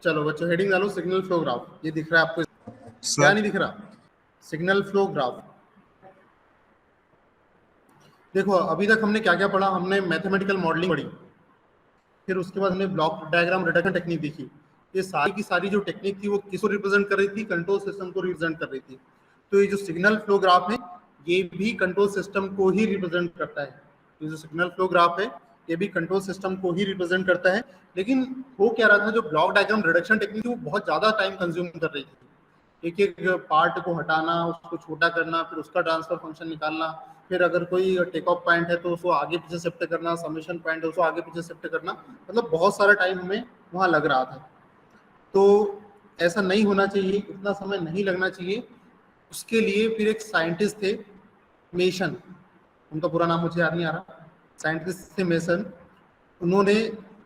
चलो बच्चों हेडिंग डालो सिग्नल फ्लो ग्राफ। ये दिख रहा है आपको? क्या नहीं दिख रहा? Signal flow graph. देखो अभी तक हमने क्या क्या पढ़ा? हमने मैथमेटिकल मॉडलिंग पढ़ी, फिर उसके बाद हमने ब्लॉक डायग्राम रिडक्शन टेक्निक देखी। ये सारी की सारी जो टेक्निक थी वो किसको रिप्रेजेंट कर रही थी? कंट्रोल सिस्टम को रिप्रेजेंट कर रही थी। तो ये जो सिग्नल फ्लो ग्राफ है ये भी कंट्रोल सिस्टम को ही रिप्रेजेंट करता है। ये जो सिग्नल फ्लो ग्राफ है ये भी कंट्रोल सिस्टम को ही रिप्रेजेंट करता है। लेकिन हो क्या रहा था, जो ब्लॉक डायग्राम रिडक्शन टेक्निक थी वो बहुत ज्यादा टाइम कंज्यूम कर रही थी। एक एक पार्ट को हटाना, उसको छोटा करना, फिर उसका ट्रांसफर फंक्शन निकालना, फिर अगर कोई टेक ऑफ पॉइंट है तो उसको आगे पीछे शिफ्ट करना, समेशन पॉइंट है उसको आगे पीछे शिफ्ट करना, मतलब बहुत सारा टाइम हमें वहां लग रहा था। तो ऐसा नहीं होना चाहिए, इतना समय नहीं लगना चाहिए। उसके लिए फिर एक साइंटिस्ट थे मेसन, उनका पूरा नाम मुझे याद नहीं आ रहा, साइंटिस्ट थे मेसन। उन्होंने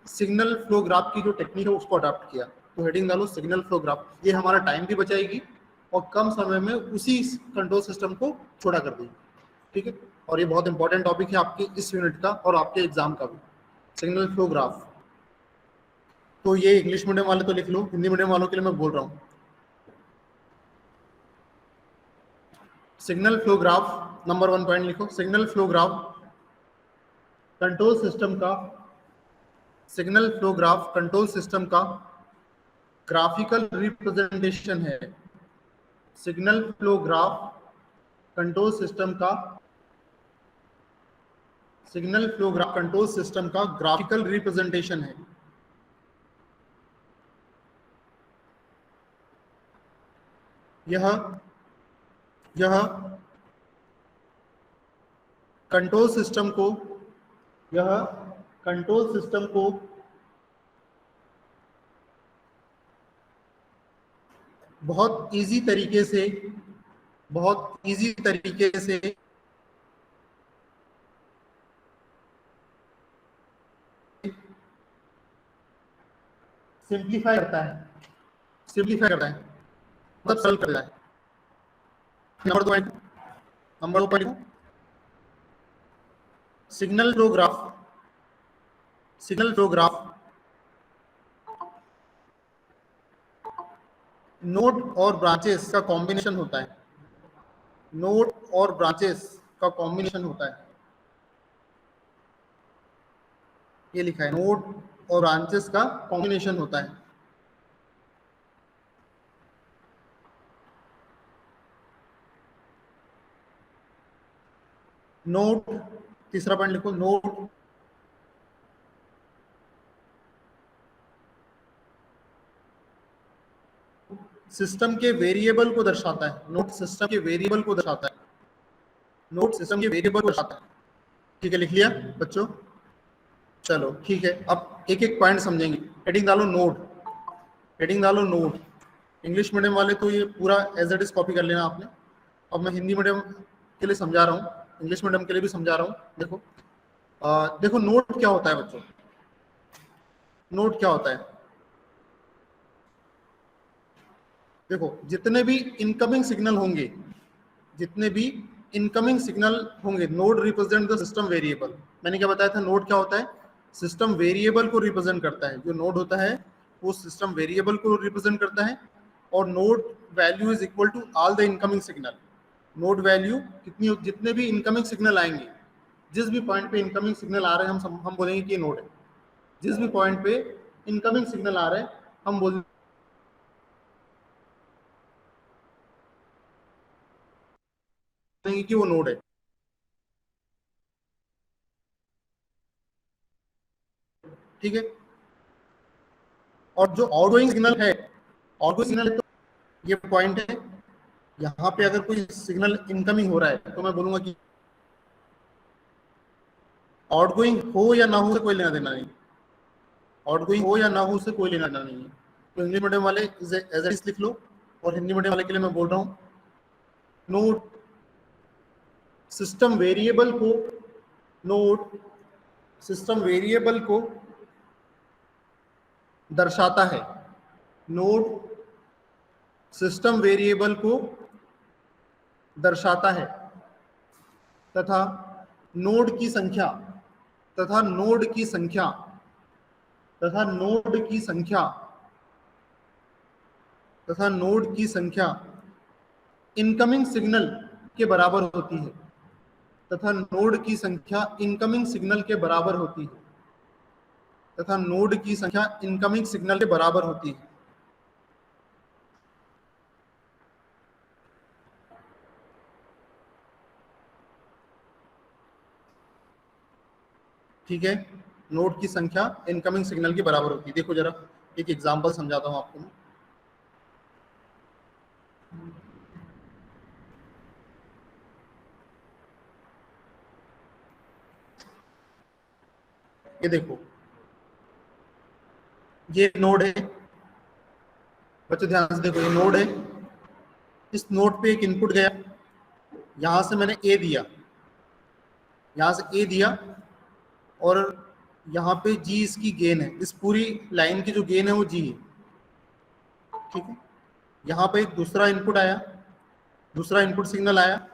सिग्नल फ्लो ग्राफ की जो टेक्निक है उसको अडॉप्ट किया। तो हेडिंग डालो सिग्नल फ्लो ग्राफ। ये हमारा टाइम भी बचाएगी और कम समय में उसी कंट्रोल सिस्टम को छोटा कर देगी। ठीक है, और ये बहुत इंपॉर्टेंट टॉपिक है आपके इस यूनिट का और आपके एग्जाम का भी, सिग्नल फ्लो ग्राफ। तो ये इंग्लिश मीडियम वाले तो लिख लो, हिंदी मीडियम वालों के लिए मैं बोल रहा हूँ। Signal flow graph number 1 point लिखो। Signal flow graph control system का, signal flow graph control system का ग्राफिकल रिप्रेजेंटेशन है। Signal flow graph control system का, signal flow graph control system का ग्राफिकल रिप्रेजेंटेशन है। यह कंट्रोल सिस्टम को, यह कंट्रोल सिस्टम को बहुत इजी तरीके से, बहुत इजी तरीके से सिंप्लीफाई करता है, सिंप्लीफाई करता है, मतलब सरल करता है। Number 2 point, signal flow graph, signal flow graph node और ब्रांचेस का कॉम्बिनेशन होता है। नोड और ब्रांचेस का कॉम्बिनेशन होता है। ये लिखा है, नोड और ब्रांचेस का कॉम्बिनेशन होता है। नोड, तीसरा पॉइंट लिखो, नोड सिस्टम के वेरिएबल को दर्शाता है। नोड सिस्टम के वेरिएबल को दर्शाता है। नोड सिस्टम के वेरिएबल को दर्शाता है। ठीक है, लिख लिया बच्चों? चलो ठीक है, अब एक एक पॉइंट समझेंगे। हेडिंग डालो नोड, हेडिंग डालो नोड। इंग्लिश मीडियम वाले तो ये पूरा एज इट इज कॉपी कर लेना आपने। अब मैं हिंदी मीडियम के लिए समझा रहा हूँ, इंग्लिश मीडियम के लिए भी समझा रहा हूँ। देखो देखो नोड क्या होता है बच्चों, नोड क्या होता है? देखो जितने भी इनकमिंग सिग्नल होंगे, जितने भी इनकमिंग सिग्नल होंगे, node represent the system variable. मैंने क्या बताया था, नोड क्या होता है? सिस्टम वेरिएबल को रिप्रेजेंट करता है। जो नोड होता है वो सिस्टम वेरिएबल को रिप्रेजेंट करता है। और node value is equal to all the incoming signal. Node value कितनी, जितने भी इनकमिंग सिग्नल आएंगे, जिस भी पॉइंट पे इनकमिंग सिग्नल आ रहे हैं हम बोलेंगे कि ये नोड है। जिस भी पॉइंट पे इनकमिंग सिग्नल आ रहे हैं हम बोलेंगे कि वो नोड है। ठीक है, और जो आउटगोइंग सिग्नल है, आउटगोइंग सिग्नल तो ये पॉइंट है, यहाँ पे अगर कोई सिग्नल इनकमिंग हो रहा है तो मैं बोलूंगा कि आउटगोइंग हो या ना हो से कोई लेना देना नहीं, आउटगोइंग हो या ना हो से कोई लेना देना नहीं है। तो इंग्लिश मीडियम वाले एज इट लिख लो, और हिंदी मीडियम वाले के लिए मैं बोल रहा हूँ नोड सिस्टम वेरिएबल को, नोड सिस्टम वेरिएबल को दर्शाता है। नोड सिस्टम वेरिएबल को दर्शाता है तथा नोड की संख्या, तथा नोड की संख्या, तथा नोड की संख्या तथा नोड की संख्या इनकमिंग सिग्नल के बराबर होती है, तथा नोड की संख्या इनकमिंग सिग्नल के बराबर होती है, तथा नोड की संख्या इनकमिंग सिग्नल के बराबर होती है। ठीक है, नोड की संख्या इनकमिंग सिग्नल के बराबर होती है। देखो जरा एक एग्जांपल समझाता हूं आपको मैं। ये देखो, ये नोड है बच्चों, ध्यान से देखो, ये नोड है। इस नोड पे एक इनपुट गया, यहां से मैंने ए दिया, यहां से ए दिया, और यहाँ पे जी इसकी गेन है, इस पूरी लाइन की जो गेन है वो जी है। ठीक है, यहाँ पे एक दूसरा इनपुट आया, दूसरा इनपुट सिग्नल आया,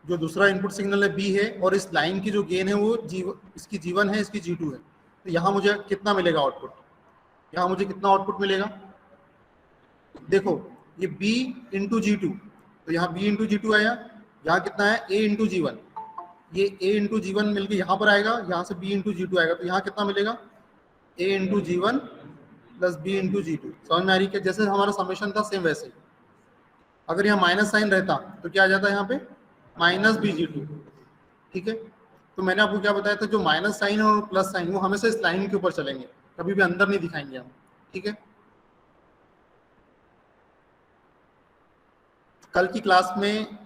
जो दूसरा इनपुट सिग्नल है बी है, और इस लाइन की जो गेन है वो जी, इसकी जी1 है, इसकी जी2 है। तो यहाँ मुझे कितना मिलेगा आउटपुट, यहाँ मुझे कितना आउटपुट मिलेगा, देखो ये b इंटू जी टू, तो यहाँ b इंटू जी टू आया, यहाँ कितना है a इंटू जी1, ये a इंटू जी वन मिलकर यहाँ पर आएगा, यहाँ से b इंटू जी टू आएगा, तो यहाँ कितना मिलेगा a into G one plus b into G two. समझ में आ रही है? जैसे हमारा समेशन था सेम वैसे ही। अगर यहाँ माइनस साइन रहता तो क्या आ जाता है यहाँ पे माइनस बी जी टू। ठीक है, तो मैंने आपको क्या बताया था, जो माइनस साइन और प्लस साइन वो हमेशा इस लाइन के ऊपर चलेंगे, कभी भी अंदर नहीं दिखाएंगे हम। ठीक है, कल की क्लास में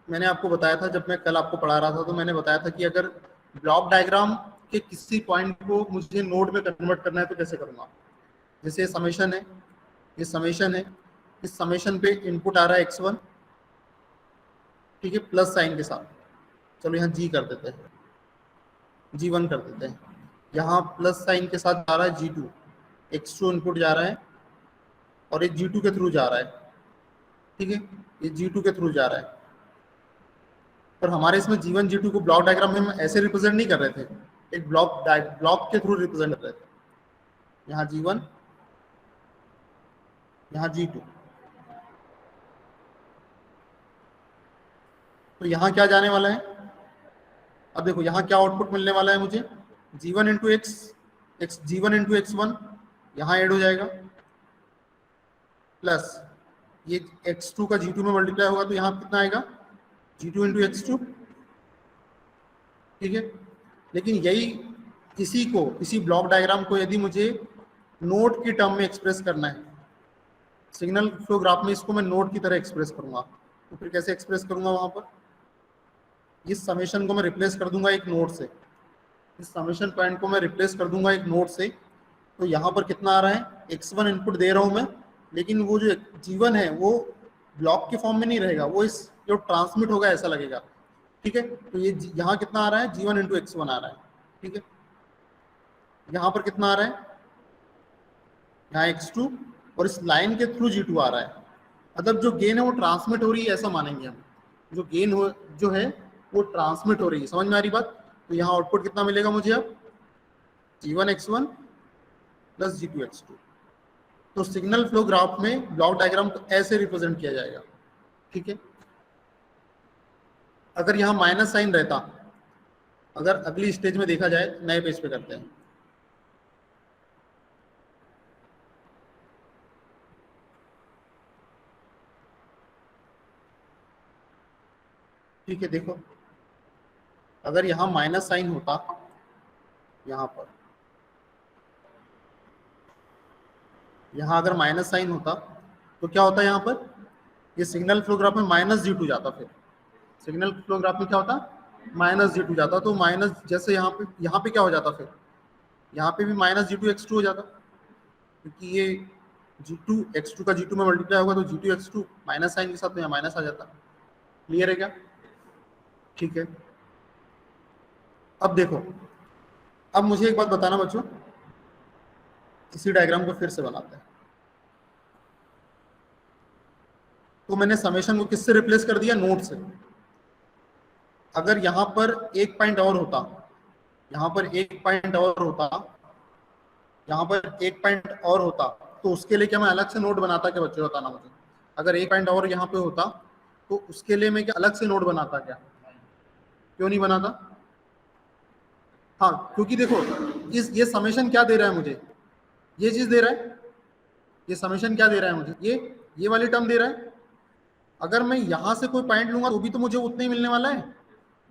मैंने आपको बताया था, जब मैं कल आपको पढ़ा रहा था तो मैंने बताया था कि अगर ब्लॉक डायग्राम के किसी पॉइंट को मुझे नोड में कन्वर्ट करना है तो कैसे करूँगा। जैसे समेशन है, ये समेशन है, इस समेशन पे इनपुट आ रहा है x1, ठीक है, प्लस साइन के साथ। चलो यहाँ g कर देते हैं, g1 कर देते हैं। यहाँ प्लस साइन के साथ जा रहा है g2, x2 इनपुट जा रहा है और ये g2 के थ्रू जा रहा है। ठीक है, ये g2 के थ्रू जा रहा है, पर हमारे इसमें g1 g2 को ब्लॉक डायग्राम में हम ऐसे रिप्रेजेंट नहीं कर रहे थे, एक ब्लॉक के थ्रू रिप्रेजेंट कर रहे थे। यहाँ g1, यहाँ g2, तो यहाँ क्या जाने वाला है, अब देखो यहाँ क्या आउटपुट मिलने वाला है मुझे, g1 into x G1 into x1 यहाँ ऐड हो जाएगा, प्लस ये x2 का g2 में मल्टीप्लाई होगा, तो यहाँ कितना आएगा g2 इंटू x2। ठीक है, लेकिन यही इसी ब्लॉक डायग्राम को यदि मुझे नोड की टर्म में एक्सप्रेस करना है, सिग्नल फ्लो ग्राफ में इसको मैं नोड की तरह एक्सप्रेस करूंगा, तो फिर कैसे एक्सप्रेस करूंगा, वहां पर इस समेशन को मैं रिप्लेस कर दूंगा एक नोड से, इस समेशन पॉइंट को मैं रिप्लेस कर दूंगा एक नोड से। तो यहाँ पर कितना आ रहा है, x1 इनपुट दे रहा हूं मैं, लेकिन वो जो g1 है वो ब्लॉक के फॉर्म में नहीं रहेगा, वो इस जो ट्रांसमिट होगा ऐसा लगेगा। ठीक है, तो ये यहाँ कितना आ रहा है, g1 इंटू x1 आ रहा है। ठीक है, यहाँ पर कितना आ रहा है, यहाँ x2, और इस लाइन के थ्रू g2 आ रहा है। मतलब जो गेन है वो ट्रांसमिट हो रही है ऐसा मानेंगे हम, जो गेन हो जो है वो ट्रांसमिट हो रही है। समझ में आ रही बात? तो यहाँ आउटपुट कितना मिलेगा मुझे, अब g1 x1 plus g2 x2। तो सिग्नल फ्लो ग्राफ में ब्लॉक डायग्राम को ऐसे रिप्रेजेंट किया जाएगा। ठीक है, अगर यहाँ माइनस साइन रहता, अगर अगली स्टेज में देखा जाए, नए पेज पे करते हैं। ठीक है, देखो अगर यहाँ माइनस साइन होता, यहाँ पर यहाँ अगर माइनस साइन होता तो क्या होता है, यहाँ पर ये सिग्नल फ्लो ग्राफ में माइनस जी टू जाता, फिर सिग्नल फ्लो ग्राफ में क्या होता, माइनस जी टू जाता। तो माइनस जैसे यहाँ पे क्या हो जाता, फिर यहाँ पे भी minus G two X two हो जाता, क्योंकि ये g2 x2 का g2 में मल्टीप्लाई होगा, तो g2 x2 माइनस साइन के साथ तो यहाँ माइनस आ जाता। क्लियर है क्या? ठीक है, अब देखो, अब मुझे एक बात बताना बच्चों, इसी डायग्राम को फिर से बनाते हैं। तो मैंने समेशन को किससे रिप्लेस कर दिया, नोड से। अगर यहाँ पर एक पॉइंट और होता, यहाँ पर एक पॉइंट और होता, यहाँ पर एक पॉइंट और होता, तो उसके लिए क्या मैं अलग से नोड बनाता क्या बच्चों, बताना मुझे। अगर एक पॉइंट और यहाँ पे होता तो उसके लिए मैं क्या अलग से नोड बनाता क्या, क्यों नहीं बनाता? हाँ, क्योंकि देखो ये समेशन क्या दे रहा है मुझे, ये चीज दे रहा है, ये समेशन क्या दे रहा है मुझे, ये वाली टर्म दे रहा है। अगर मैं यहां से कोई पॉइंट लूंगा तो भी तो मुझे उतना ही मिलने वाला है,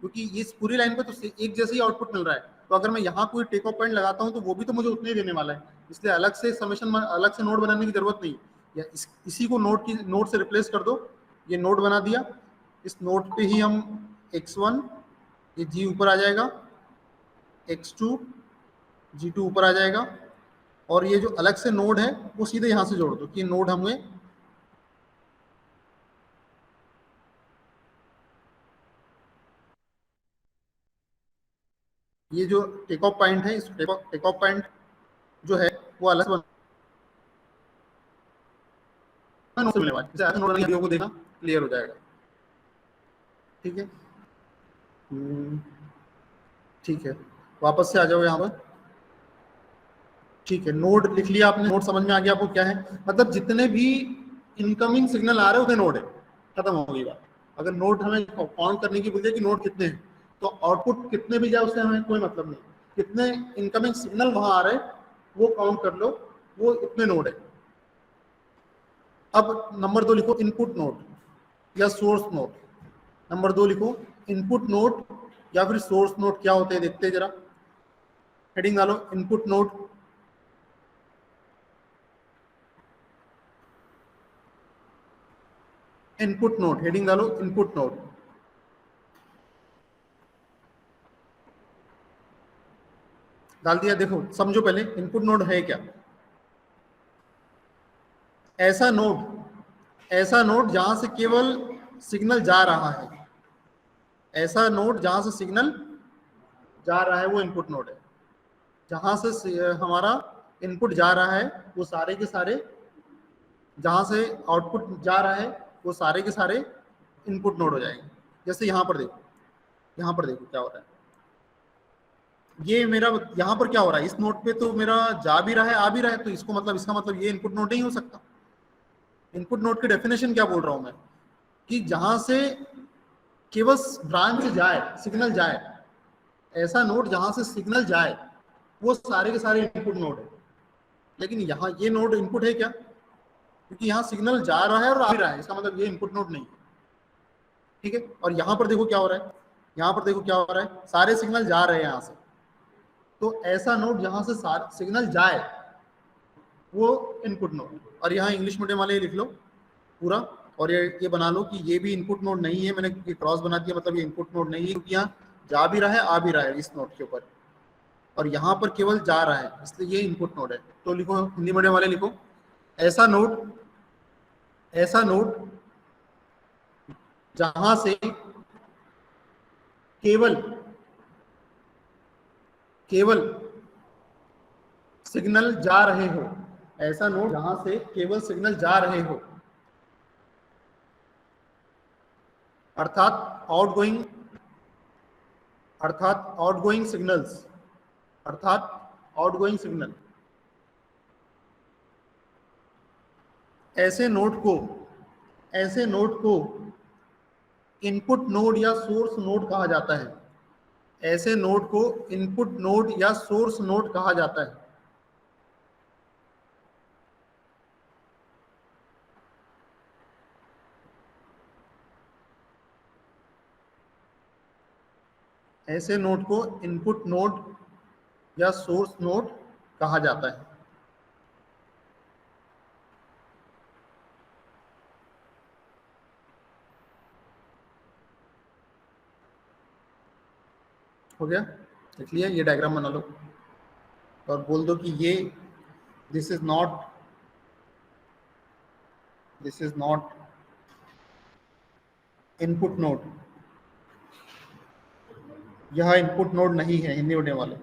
क्योंकि इस पूरी लाइन पे तो एक जैसे ही आउटपुट मिल रहा है। तो अगर मैं यहाँ कोई टेक ऑफ पॉइंट लगाता हूँ तो वो भी तो मुझे उतने ही देने वाला है, इसलिए अलग से समेशन, अलग से नोड बनाने की जरूरत नहीं। या इसी को नोड से रिप्लेस कर दो, ये नोड बना दिया, इस नोड पे ही हम x1, ये g ऊपर आ जाएगा, x2, g2 ऊपर आ जाएगा, और ये जो अलग से नोड है वो सीधे यहाँ से जोड़ दो कि नोड हमें ये जो टेक ऑफ पॉइंट है, इस टेक ऑफ पॉइंट जो है वो अलग से नोड से मिलने वाला है। जैसे ऐसे नोड वीडियो को देखना क्लियर हो जाएगा। ठीक है, ठीक है, वापस से आ जाओ यहाँ पर। ठीक है, नोड लिख लिया आपने, नोड समझ में आ गया आपको क्या है, मतलब जितने भी इनकमिंग सिग्नल आ रहे हैं उतने नोड है, खत्म हो गई बात। अगर नोड हमें काउंट करने की बोलिए कि नोड कितने हैं, तो आउटपुट कितने भी जाए उससे हमें कोई मतलब नहीं, कितने इनकमिंग सिग्नल वहां आ रहे हैं वो काउंट कर लो, वो इतने नोड है। अब नंबर 2 लिखो इनपुट नोड या सोर्स नोड। नंबर 2 लिखो इनपुट नोड या फिर सोर्स नोड क्या होते हैं देखते हैं जरा। हेडिंग डालो input node, input node, heading डालो इनपुट नोड। डाल दिया। देखो समझो पहले इनपुट नोड है क्या। ऐसा नोड, ऐसा नोड जहां से केवल सिग्नल जा रहा है, ऐसा नोड जहां से सिग्नल जा रहा है वो इनपुट नोड है। जहां से हमारा इनपुट जा रहा है वो सारे के सारे, जहां से आउटपुट जा रहा है वो सारे के सारे इनपुट नोड हो जाएंगे। जैसे यहाँ पर देखो, यहाँ पर देखो क्या हो रहा है, ये मेरा यहाँ पर क्या हो रहा है, इस नोड पे तो मेरा जा भी रहा है आ भी रहा है, तो इसको मतलब इसका मतलब ये इनपुट नोड नहीं हो सकता। इनपुट नोड की डेफिनेशन क्या बोल रहा हूं मैं, कि जहां से केवल ब्रांच जाए, सिग्नल जाए, ऐसा नोड जहां से सिग्नल जाए वो सारे के सारे इनपुट नोड है। लेकिन यहाँ ये नोड इनपुट है क्या, क्योंकि यहाँ सिग्नल जा रहा है और आ भी रहा है, इसका मतलब ये इनपुट नोड नहीं है। ठीक है, और यहाँ पर देखो क्या हो रहा है, यहाँ पर देखो क्या हो रहा है, सारे सिग्नल जा रहे हैं यहाँ से, तो ऐसा नोड जहां से सिग्नल जाए वो इनपुट नोड। और यहाँ इंग्लिश मीडियम वाले लिख लो पूरा, और ये बना लो कि ये भी इनपुट नोड नहीं है, मैंने ये क्रॉस बना दिया, मतलब ये इनपुट नोड नहीं है, क्योंकि यहाँ जा भी रहा है आ भी रहा है इस नोड के ऊपर, और यहाँ पर केवल जा रहा है, इसलिए ये इनपुट नोड है। तो लिखो हिंदी मीडियम वाले लिखो, ऐसा नोड, ऐसा नोड जहां से केवल केवल सिग्नल जा रहे हो, ऐसा नोड जहां से केवल सिग्नल जा रहे हो, अर्थात आउटगोइंग, अर्थात आउटगोइंग सिग्नल्स, अर्थात आउटगोइंग सिग्नल, ऐसे नोड को, ऐसे नोड को इनपुट नोड या सोर्स नोड कहा जाता है। ऐसे नोड को इनपुट नोड या सोर्स नोड कहा जाता है। ऐसे नोड को इनपुट नोड या सोर्स नोड कहा जाता है। हो गया, देख लिया, ये डायग्राम बना लो और बोल दो कि ये this is not, this is not input node, यह इनपुट नोड नहीं है। हिंदी मीडियम वाले,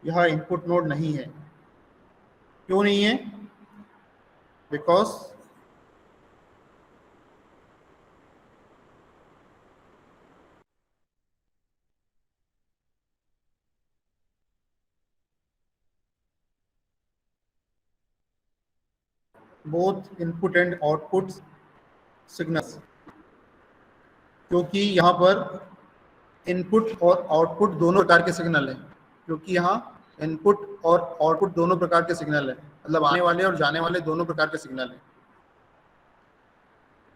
यह इनपुट नोड नहीं है। क्यों नहीं है? Because both input and output signals, क्योंकि यहाँ पर इनपुट और आउटपुट दोनों प्रकार के सिग्नल हैं, क्योंकि यहाँ इनपुट और आउटपुट दोनों प्रकार के सिग्नल हैं, मतलब आने वाले और जाने वाले दोनों प्रकार के सिग्नल हैं।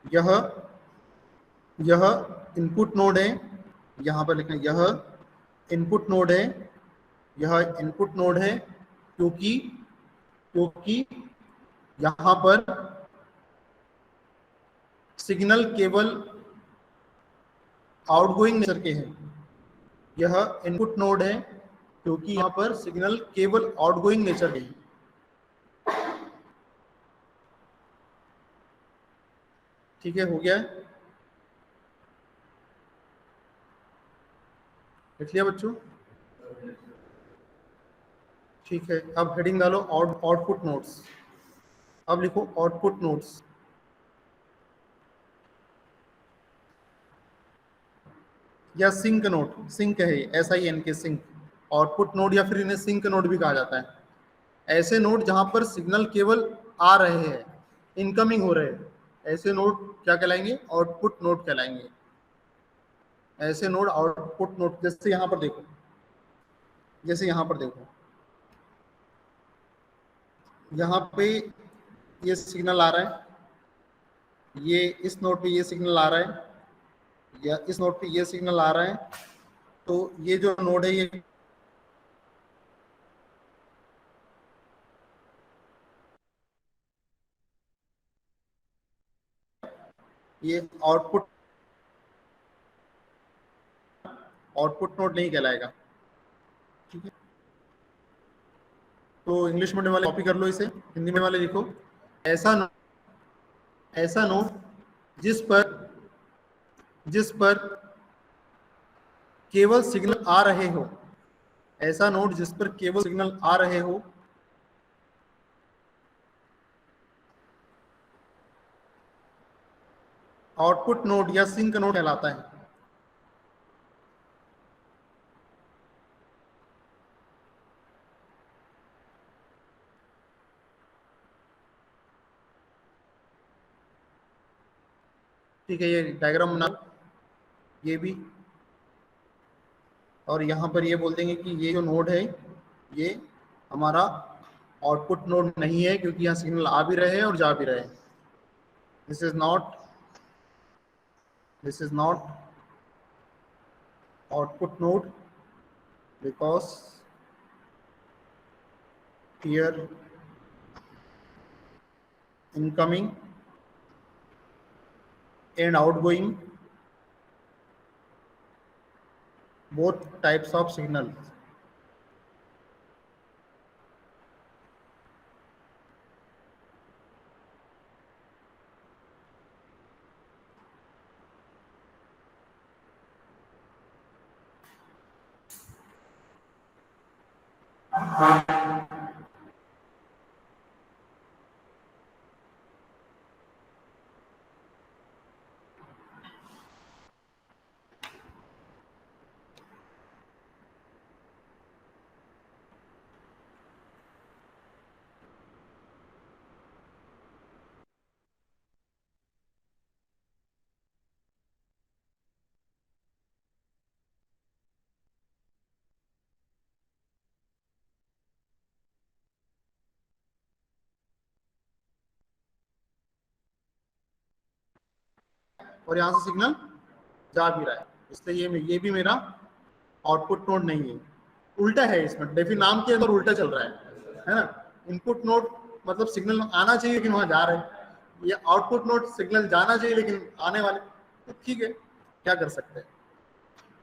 यह यह इनपुट नोड है, यहाँ पर लिखना यह इनपुट नोड है, यह इनपुट नोड है, क्योंकि क्योंकि यहाँ पर सिग्नल केवल आउटगोइंग नेचर के हैं। यह इनपुट नोड है क्योंकि यहाँ पर सिग्नल केवल आउटगोइंग नेचर के हैं। ठीक है, हो गया है, लिख लिया बच्चों? ठीक है, अब हेडिंग डालो आउटपुट नोड्स। अब लिखो आउटपुट नोड्स। या सिंक नोड, सिंक है, SINK सिंक। आउटपुट नोड या फिर इन्हें सिंक नोड भी कहा जाता है। ऐसे नोड जहां पर सिग्नल केवल आ रहे हैं, इनकमिंग हो रहे हैं, ऐसे नोड क्या कहलाएंगे? आउटपुट नोड कहलाएंगे। ऐसे नोड आउटपुट नोड, जैसे यहां पर देखो, जैसे यहां पर देखो, यहाँ पे ये सिग्नल आ रहा है, ये इस नोड पे ये सिग्नल आ रहा है, या इस नोड पे ये सिग्नल आ रहा है, तो ये जो नोड है ये आउटपुट आउटपुट नोड नहीं कहलाएगा। ठीक है, तो इंग्लिश मीडियम वाले कॉपी कर लो इसे, हिंदी मीडियम वाले लिखो ऐसा ऐसा नोड जिस पर केवल सिग्नल आ रहे हो, ऐसा नोड जिस पर केवल सिग्नल आ रहे हो, आउटपुट नोड या सिंक नोड कहलाता है। ठीक है, ये डायग्राम बना, ये भी, और यहाँ पर ये बोल देंगे कि ये जो नोड है ये हमारा आउटपुट नोड नहीं है, क्योंकि यहाँ सिग्नल आ भी रहे हैं और जा भी रहे हैं। This is not output node because here incoming and outgoing both types of signals. और यहाँ से सिग्नल जा भी रहा है, इसलिए ये भी मेरा आउटपुट नोड नहीं है। उल्टा है इसमें, डेफी नाम के अंदर उल्टा चल रहा है ना? इनपुट नोड मतलब सिग्नल आना चाहिए लेकिन वहां जा रहे हैं, ये आउटपुट नोड सिग्नल जाना चाहिए लेकिन आने वाले। तो ठीक है, क्या कर सकते हैं,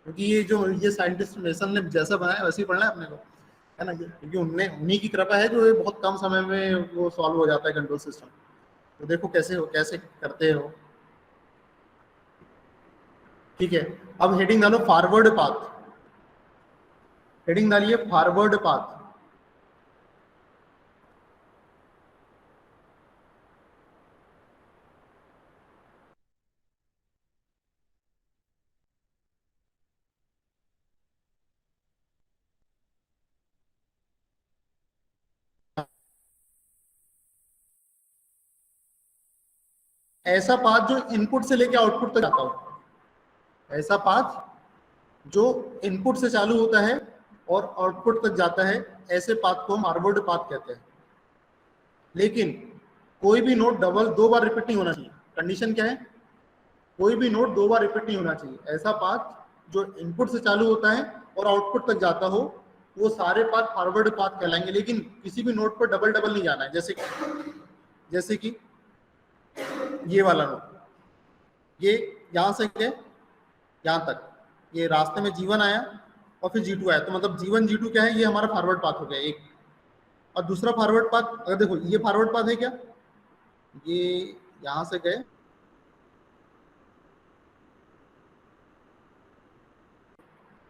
क्योंकि ये जो ये साइंटिस्ट मेसन ने जैसा बनाया वैसे ही पढ़ना है अपने को, है ना? क्योंकि उन्हीं की कृपा है जो ये बहुत कम समय में वो सॉल्व हो जाता है कंट्रोल सिस्टम। तो देखो कैसे करते हो। ठीक है, अब हेडिंग डालो फॉरवर्ड पाथ। हेडिंग डालिए फॉरवर्ड पाथ। ऐसा पाथ जो इनपुट से लेके आउटपुट तक जाता हो, ऐसा पाथ जो इनपुट से चालू होता है और आउटपुट तक जाता है, ऐसे पाथ को हम फॉरवर्ड पाथ कहते हैं। लेकिन कोई भी नोड दो बार रिपीट नहीं होना चाहिए। कंडीशन क्या है? कोई भी नोड दो बार रिपीट नहीं होना चाहिए। ऐसा पाथ जो इनपुट से चालू होता है और आउटपुट तक जाता हो, वो सारे पाथ फॉरवर्ड पाथ कहलाएंगे। लेकिन किसी भी नोड पर डबल डबल नहीं जाना है। जैसे कि ये वाला नोड, ये यहां से गए यहां तक, ये रास्ते में G1 आया और फिर G2 आया, तो मतलब G1 G2 क्या है? ये हमारा फॉरवर्ड पाथ हो गया एक। और दूसरा फॉरवर्ड पाथ, अगर देखो ये फॉरवर्ड पाथ है क्या, ये यहां से गए,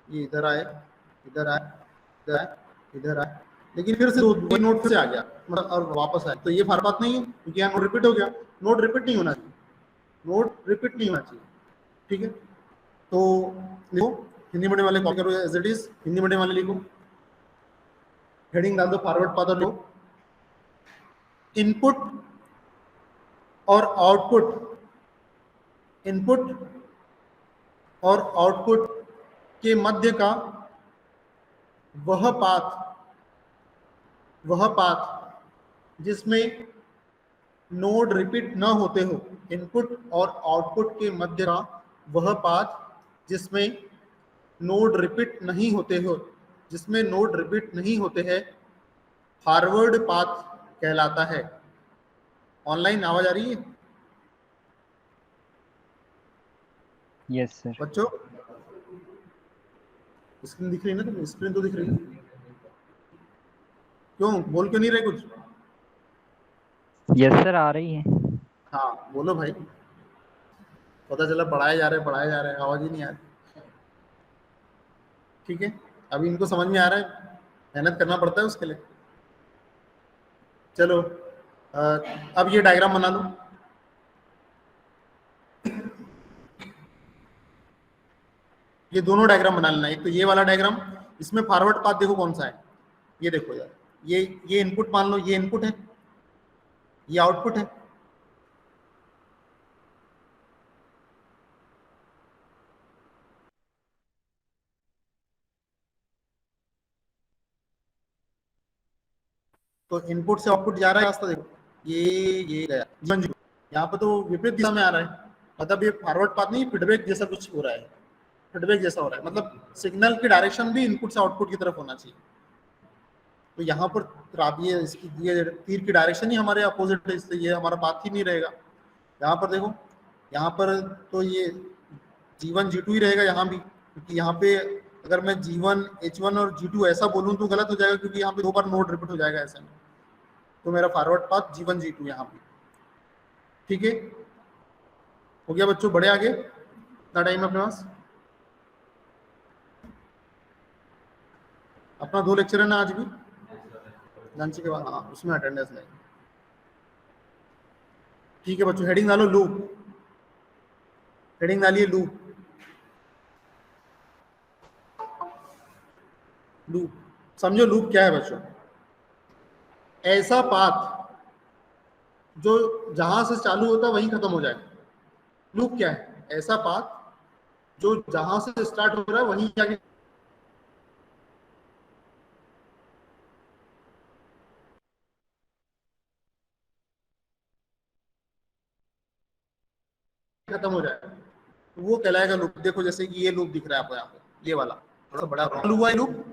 ये इधर आए, इधर आए, इधर आए, इधर आए, लेकिन फिर से वही नोड से आ गया, मतलब और वापस आए, तो ये फॉरवर्ड पाथ नहीं है, क्योंकि यहाँ नोड रिपीट हो गया। नोड रिपीट नहीं होना चाहिए, नोड रिपीट नहीं होना चाहिए। ठीक है, तो लिखो, हिंदी मीडियम वाले कॉपी करो as it is, Hindi medium वाले लिखो, हेडिंग डाल दो फॉरवर्ड पाथ और लो, इनपुट और आउटपुट, इनपुट और आउटपुट के मध्य का वह पाथ जिसमें नोड रिपीट न होते हो, इनपुट और आउटपुट के मध्य का वह पाथ जिसमें नोड रिपीट नहीं होते हो, जिसमें नोड रिपीट नहीं होते हैं, फॉरवर्ड पाथ कहलाता है। ऑनलाइन आवाज आ रही है यस सर। बच्चों? स्क्रीन दिख रही है ना तुम्हें? स्क्रीन तो दिख रही है, क्यों बोल क्यों नहीं रहे कुछ? यस सर, आ रही है। हाँ बोलो भाई, पता चला पढ़ाए जा रहे, आवाज ही नहीं आ रही। ठीक है, अभी इनको समझ में आ रहा है, मेहनत करना पड़ता है उसके लिए। चलो अब ये डायग्राम बना लो। ये दोनों डायग्राम बना लेना, एक तो ये वाला डायग्राम, इसमें फॉरवर्ड पाथ देखो कौन सा है, ये देखो यार, ये इनपुट मान लो, ये इनपुट है, ये आउटपुट है। तो इनपुट से आउटपुट जा रहा है रास्ता, देखो ये गया G1 यहाँ पे तो विपरीत दिशा में आ रहा है, मतलब ये फॉरवर्ड पाथ नहीं, फीडबैक जैसा कुछ हो रहा है, फीडबैक जैसा हो रहा है, मतलब सिग्नल की डायरेक्शन भी इनपुट से आउटपुट की तरफ होना चाहिए। तो यहाँ पर ये इसकी ये तीर की डायरेक्शन ही हमारे अपोजिट है, इसलिए ये हमारा पाथ ही नहीं रहेगा। यहाँ पर देखो, यहाँ पर तो ये G1 G2 ही रहेगा यहाँ भी, क्योंकि यहाँ पे अगर मैं G1 H1 और G2 ऐसा बोलूँ तो गलत हो जाएगा, क्योंकि यहाँ पे दो बार नोड रिपीट हो जाएगा ऐसे में। तो मेरा फॉरवर्ड पाथ G1 G2 यहाँ पे। ठीक है, हो गया बच्चों? बढ़े आगे, इतना टाइम अपने पास, अपना 2 लेक्चर है ना आज भी, लंच के बाद, हाँ उसमें अटेंडेंस नहीं। ठीक है बच्चों, हेडिंग डालो लूप, हेडिंग डालिए लूप। लूप समझो, लूप क्या है बच्चों? ऐसा पाथ जो जहां से चालू होता है वहीं खत्म हो जाए। लूप क्या है? ऐसा पाथ जो जहां से स्टार्ट हो रहा है वहीं जाके खत्म हो जाए, तो वो कहलाएगा लूप। देखो जैसे कि ये लूप दिख रहा है आपको यहाँ पे, ये वाला थोड़ा सा बड़ा चालू हुआ है लूप,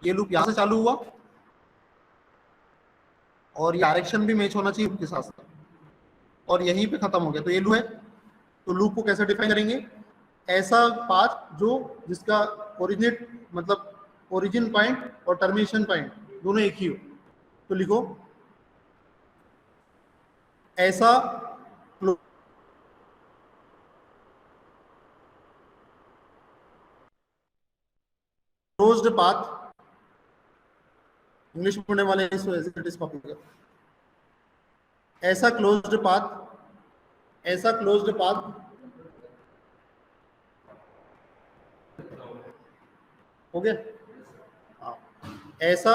ये लूप यहाँ से चालू हुआ और ये डायरेक्शन भी मैच होना चाहिए उसके साथ साथ, और यहीं पे खत्म हो गया, तो ये लूप है। तो लूप को कैसे डिफाइन करेंगे? ऐसा पाथ जो जिसका ओरिजिनेट मतलब ओरिजिन पॉइंट और टर्मिनेशन पॉइंट दोनों एक ही हो। तो लिखो ऐसा क्लोज्ड पाथ, इंग्लिश पढ़ने वाले इसको एज इट इज कॉपी करो। ऐसा क्लोज्ड पाथ, ऐसा क्लोज्ड पाथ हो गया। हाँ, ऐसा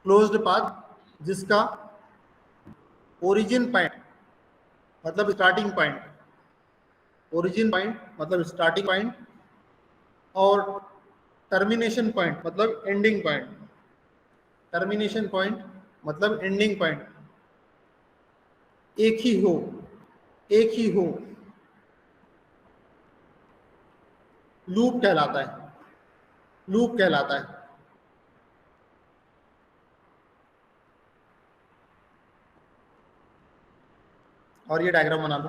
क्लोज्ड पाथ जिसका ओरिजिन पॉइंट मतलब स्टार्टिंग पॉइंट, ओरिजिन पॉइंट मतलब स्टार्टिंग पॉइंट, और टर्मिनेशन पॉइंट मतलब एंडिंग पॉइंट। टर्मिनेशन पॉइंट मतलब एंडिंग पॉइंट एक ही हो, एक ही हो, लूप कहलाता है, लूप कहलाता है। और ये डायग्राम बना लो।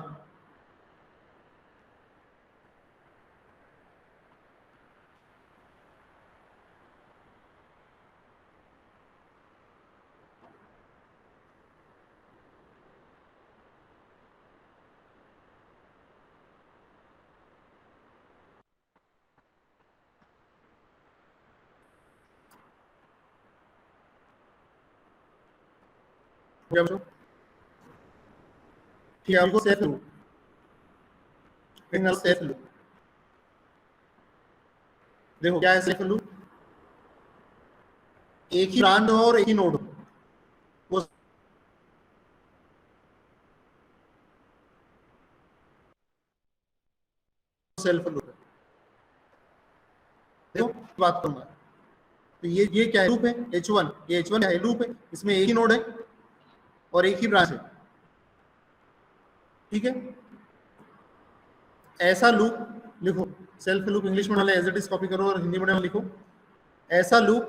हो गया बच्चों? ठीक है, हमको सेफ लूप, सेफ लूप। देखो क्या है सेफ लूप? एक ही ब्रांच और एक ही नोड, वो सेल्फ लूप है। देखो बात करूंगा, तो ये क्या है? लूप है H1, ये H1 है, लूप है, इसमें एक ही नोड है और एक ही ब्रांच है। ठीक है, ऐसा लूप लिखो, सेल्फ लूप इंग्लिश में वाले एज इट इज कॉपी करो और हिंदी में लिखो। ऐसा लूप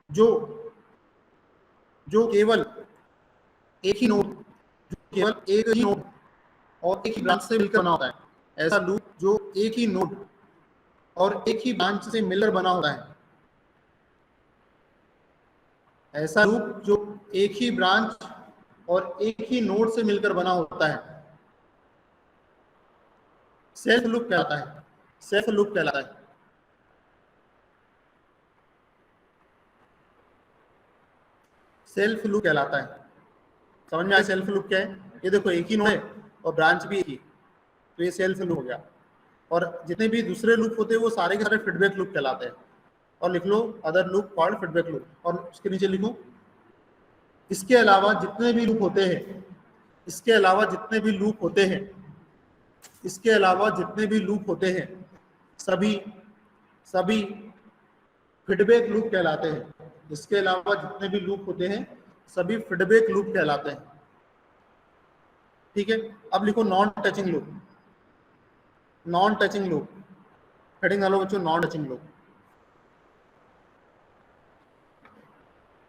जो जो केवल एक ही नोड, जो केवल एक ही नोड और एक ही ब्रांच से मिलकर बना होता है। ऐसा लूप जो एक ही नोड और एक ही ब्रांच से मिलकर बना होता है। ऐसा लूप जो एक ही ब्रांच और एक ही नोड से मिलकर बना होता है, सेल्फ लूप कहलाता है, सेल्फ लूप कहलाता है। सेल्फ लूप कहलाता है। समझ में आया सेल्फ लूप क्या है? ये देखो एक ही नोड है और ब्रांच भी एक ही, तो ये सेल्फ लूप हो गया। और जितने भी दूसरे लूप होते हैं वो सारे के सारे फीडबैक लूप कहलाते हैं। और लिख लो other loop called feedback loop, और उसके नीचे लिखो इसके अलावा जितने भी लूप होते हैं, इसके अलावा जितने भी लूप होते हैं, इसके अलावा जितने भी लूप होते हैं, सभी सभी फीडबैक लूप कहलाते हैं। इसके अलावा जितने भी लूप होते हैं सभी फीडबैक लूप कहलाते हैं। ठीक है, अब लिखो non touching loop. Non touching loop heading डालो बच्चों, non touching loop,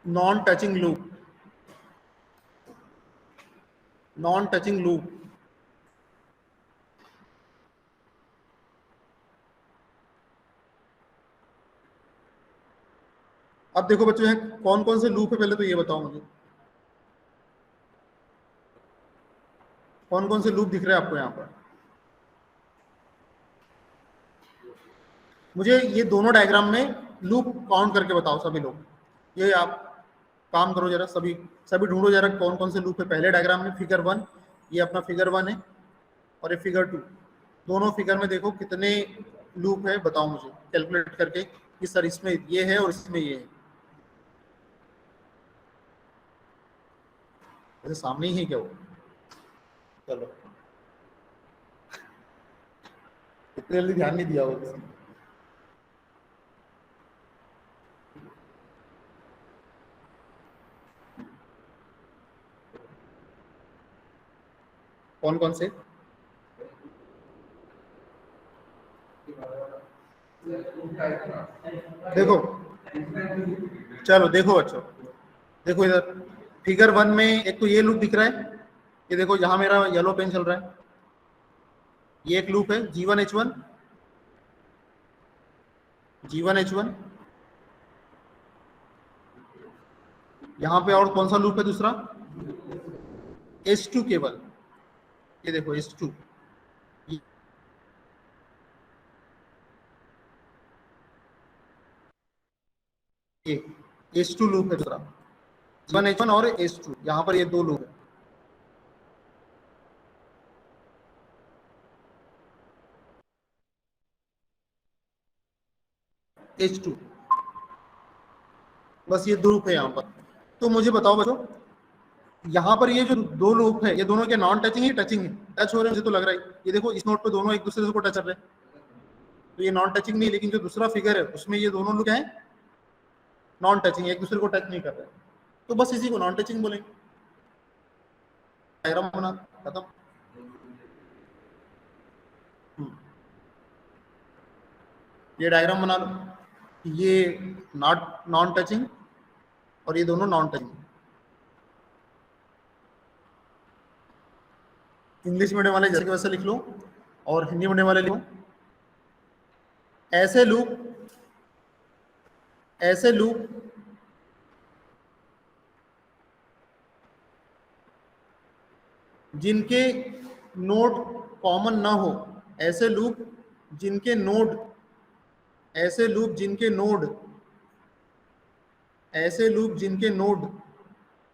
non touching loop, non touching loop. अब देखो बच्चों यहाँ कौन कौन से लूप है, पहले तो ये बताओ मुझे, कौन कौन से लूप दिख रहे हैं आपको यहाँ पर? मुझे ये दोनों डायग्राम में लूप काउंट करके बताओ सभी लोग। ये आप काम करो जरा, सभी सभी ढूंढो जरा कौन कौन से लूप है पहले डायग्राम में। फिगर 1, ये अपना फिगर 1 है, और ये फिगर 2। दोनों फिगर में देखो कितने लूप है, बताओ मुझे कैलकुलेट करके कि सर इसमें ये है और इसमें ये है। वैसे सामने ही है क्या वो? चलो, इतने जल्दी ध्यान नहीं दिया वो किसी ने। कौन कौन से? देखो, चलो देखो बच्चों, देखो इधर फिगर 1 में एक तो ये लूप दिख रहा है, ये देखो यहाँ मेरा येलो पेन चल रहा है, ये एक लूप है G1H1, G1H1। यहाँ पे और कौन सा लूप है दूसरा? H2 केवल, ये देखो H2, ये H2 लूप है दूसरा, G1H1 और H2, यहाँ पर ये दो लूप है। H2 बस ये दो लूप है यहाँ पर। तो मुझे बताओ बच्चों, यहाँ पर ये जो दो लूप है, ये दोनों के नॉन टचिंग है, टचिंग है? टच हो रहे हैं मुझे तो लग रहा है। ये देखो इस नोट पे दोनों एक दूसरे को टच कर रहे हैं, तो ये नॉन टचिंग नहीं। लेकिन जो दूसरा फिगर है उसमें ये दोनों लोग हैं नॉन टचिंग, एक दूसरे को टच नहीं कर रहे, तो बस इसी को नॉन टचिंग बोलेंगे। डायग्राम बना, खत्म। ये डायग्राम बना लो, ये नॉट नॉन टचिंग और ये दोनों नॉन टचिंग। इंग्लिश मीडियम वाले जैसे कि वैसे लिख लो, और हिंदी मीडियम वाले लिखो। ऐसे लूप, ऐसे लूप जिनके नोड कॉमन ना हो, ऐसे लूप जिनके नोड, ऐसे लूप जिनके नोड, ऐसे लूप जिनके नोड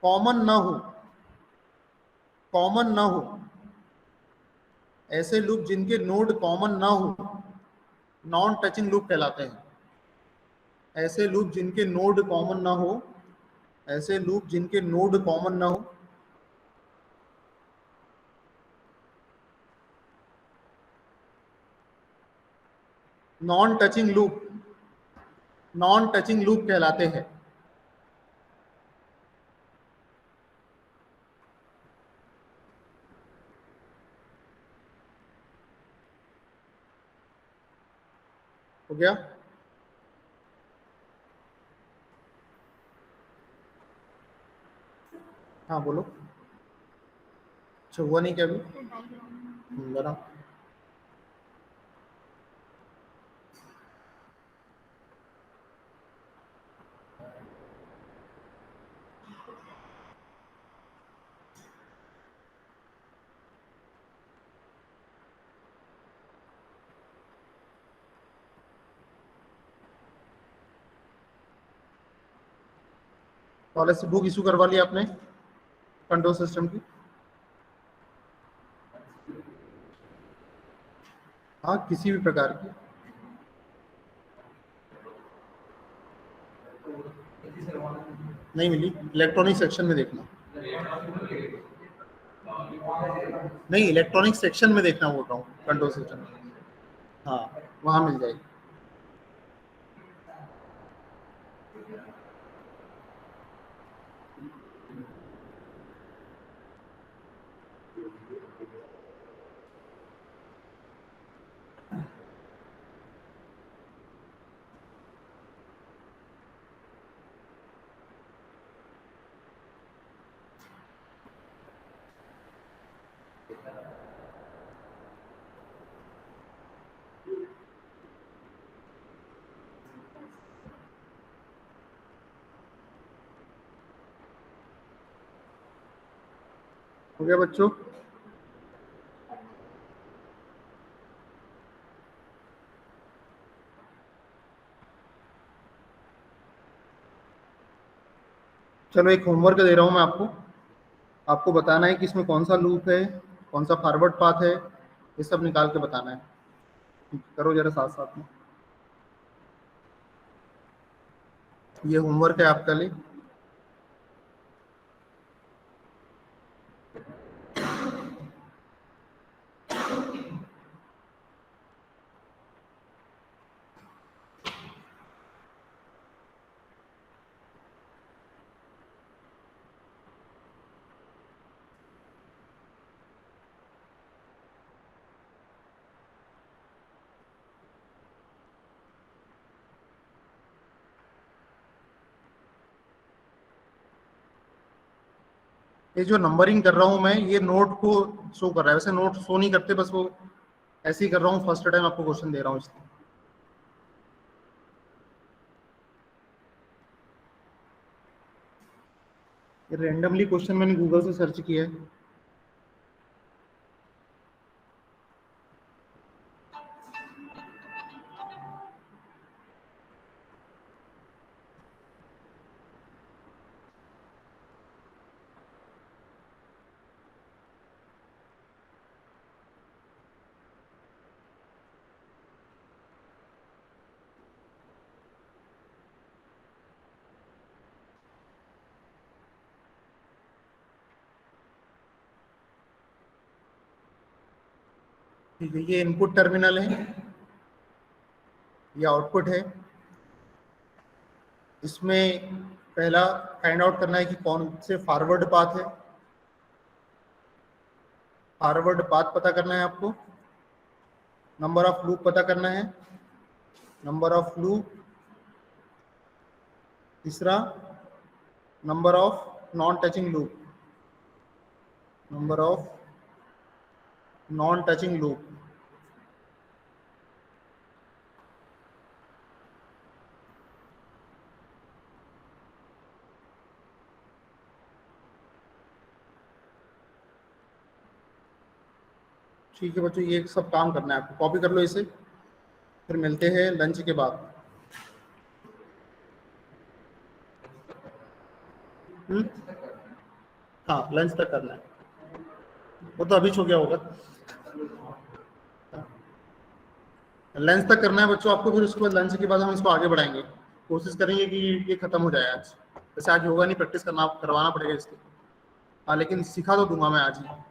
कॉमन ना हो, कॉमन ना हो, ऐसे लूप जिनके नोड कॉमन ना हो, नॉन टचिंग लूप कहलाते हैं। ऐसे लूप जिनके नोड कॉमन ना हो, ऐसे लूप जिनके नोड कॉमन ना हो, non touching loop, non touching loop कहलाते हैं। हो गया? हाँ बोलो। अच्छा हुआ नहीं क्या अभी? बना। कॉलेज से बुक इशू करवा लिया आपने कंट्रोल सिस्टम की? हाँ किसी भी प्रकार की। नहीं मिली? इलेक्ट्रॉनिक सेक्शन में देखना। नहीं, इलेक्ट्रॉनिक सेक्शन में देखना बोल रहा हूँ, कंट्रोल सिस्टम। हाँ वहां मिल जाएगी। हो गया बच्चों? चलो एक होमवर्क दे रहा हूँ मैं आपको। आपको बताना है कि इसमें कौन सा लूप है, कौन सा फॉरवर्ड पाथ है, ये सब निकाल के बताना है। करो जरा साथ साथ में। ये होमवर्क है आपके लिए। ये जो नंबरिंग कर रहा हूँ मैं, ये नोट को शो कर रहा है, वैसे नोट शो नहीं करते, बस वो ऐसे ही कर रहा हूँ। फर्स्ट टाइम आपको क्वेश्चन दे रहा हूँ इसलिए। ये रेंडमली क्वेश्चन मैंने गूगल से सर्च किया है। ठीक है, ये इनपुट टर्मिनल है, ये आउटपुट है। इसमें पहला फाइंड आउट करना है कि कौन से फॉरवर्ड पाथ है। फॉरवर्ड पाथ पता करना है आपको, नंबर ऑफ लूप पता करना है, नंबर ऑफ लूप, तीसरा number of non touching loop, number of non touching loop. ठीक है बच्चों, ये सब काम करना है आपको, कॉपी कर लो इसे, फिर मिलते हैं लंच के बाद। हाँ, लंच तक करना है, वो तो अभी हो गया होगा। लंच तक करना है बच्चों आपको, फिर उसके बाद लंच के बाद हम इसको आगे बढ़ाएंगे, कोशिश करेंगे कि ये खत्म हो जाए आज। वैसे आज होगा नहीं, प्रैक्टिस करना करवाना पड़ेगा इसको। हाँ, लेकिन सिखा तो दूंगा मैं आज ही।